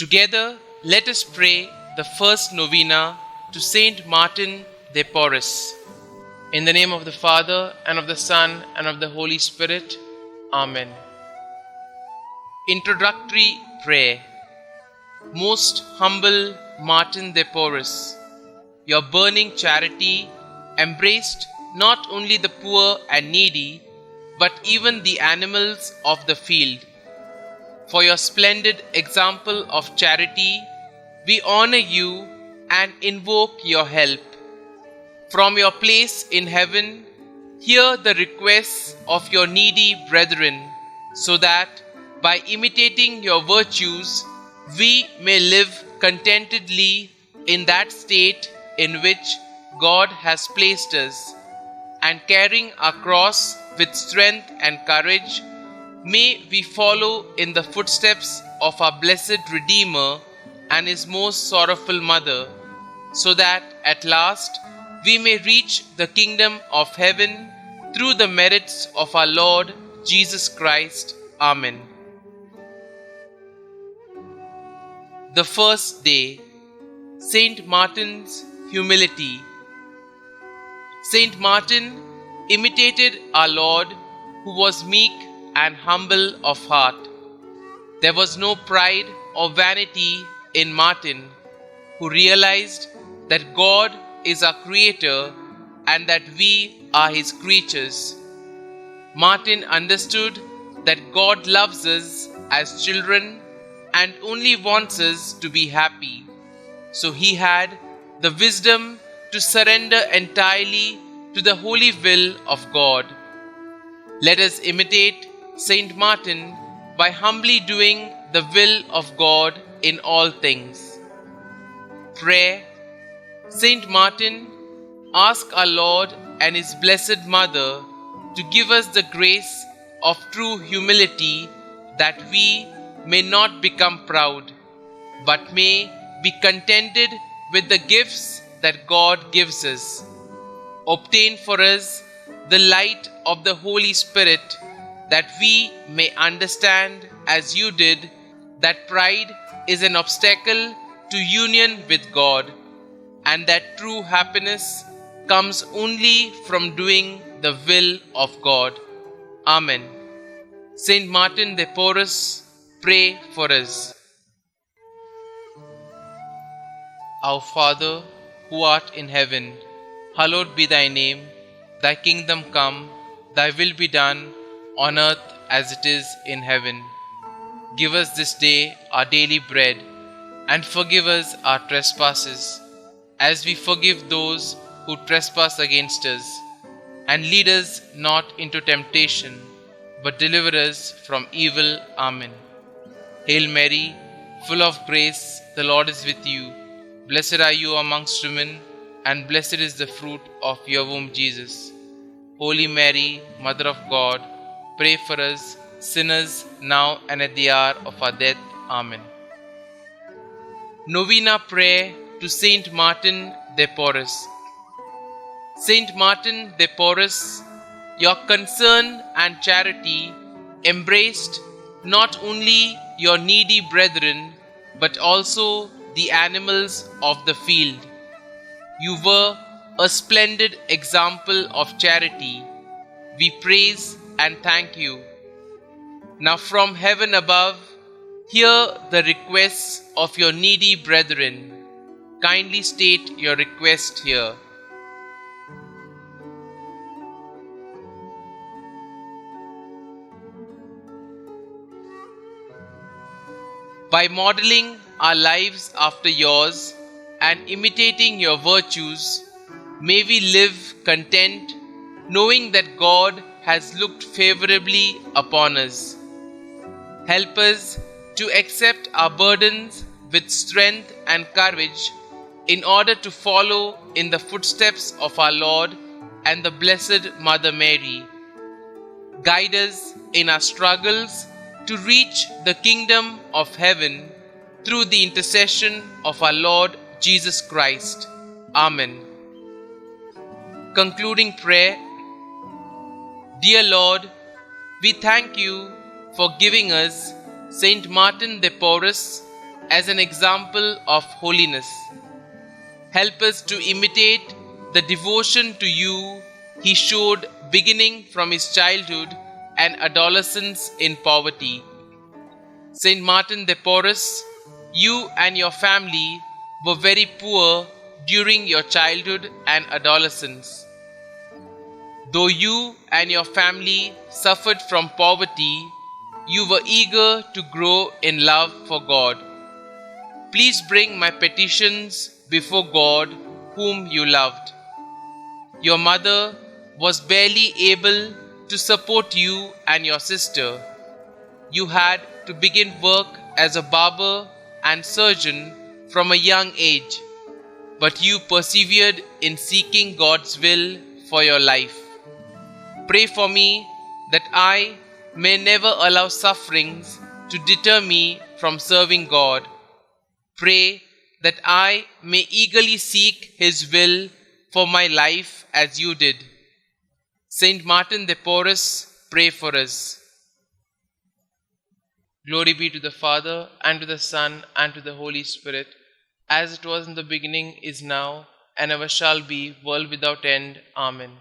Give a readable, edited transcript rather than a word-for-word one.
Together, let us pray the first novena to Saint Martin de Porres. In the name of the Father, and of the Son, and of the Holy Spirit. Amen. Introductory Prayer. Most humble Martin de Porres, your burning charity embraced not only the poor and needy, but even the animals of the field. For your splendid example of charity, we honor you and invoke your help. From your place in heaven, hear the requests of your needy brethren, so that, by imitating your virtues, we may live contentedly in that state in which God has placed us, and carrying our cross with strength and courage, may we follow in the footsteps of our blessed Redeemer and his most sorrowful mother, so that at last we may reach the kingdom of heaven through the merits of our Lord Jesus Christ. Amen. The first day, Saint Martin's humility. Saint Martin imitated our Lord, who was meek and humble of heart. There was no pride or vanity in Martin, who realized that God is our Creator and that we are His creatures. Martin understood that God loves us as children and only wants us to be happy. So he had the wisdom to surrender entirely to the holy will of God. Let us imitate Saint Martin by humbly doing the will of God in all things. Prayer. Saint Martin, ask our Lord and His Blessed Mother to give us the grace of true humility, that we may not become proud, but may be contented with the gifts that God gives us. Obtain for us the light of the Holy Spirit, that we may understand, as you did, that pride is an obstacle to union with God, and that true happiness comes only from doing the will of God. Amen. Saint Martin de Porres, pray for us. Our Father, who art in heaven, hallowed be thy name. Thy kingdom come, thy will be done, on earth as it is in heaven. Give us this day our daily bread, and forgive us our trespasses, as we forgive those who trespass against us. And lead us not into temptation, but deliver us from evil. Amen. Hail Mary, full of grace, the Lord is with you. Blessed are you amongst women, and blessed is the fruit of your womb, Jesus. Holy Mary, Mother of God, pray for us sinners, now and at the hour of our death. Amen. Novena Prayer to Saint Martin de Porres. Saint Martin de Porres, your concern and charity embraced not only your needy brethren, but also the animals of the field. You were a splendid example of charity. We praise and thank you. Now from heaven above, hear the requests of your needy brethren. Kindly state your request here. By modeling our lives after yours and imitating your virtues, may we live content, knowing that God has looked favorably upon us. Help us to accept our burdens with strength and courage, in order to follow in the footsteps of our Lord and the Blessed Mother Mary. Guide us in our struggles to reach the kingdom of heaven through the intercession of our Lord Jesus Christ. Amen. Concluding prayer. Dear Lord, we thank you for giving us Saint Martin de Porres as an example of holiness. Help us to imitate the devotion to you he showed beginning from his childhood and adolescence in poverty. Saint Martin de Porres, you and your family were very poor during your childhood and adolescence. Though you and your family suffered from poverty, you were eager to grow in love for God. Please bring my petitions before God, whom you loved. Your mother was barely able to support you and your sister. You had to begin work as a barber and surgeon from a young age, but you persevered in seeking God's will for your life. Pray for me that I may never allow sufferings to deter me from serving God. Pray that I may eagerly seek His will for my life as you did. Saint Martin de Porres, pray for us. Glory be to the Father, and to the Son, and to the Holy Spirit, as it was in the beginning, is now, and ever shall be, world without end. Amen.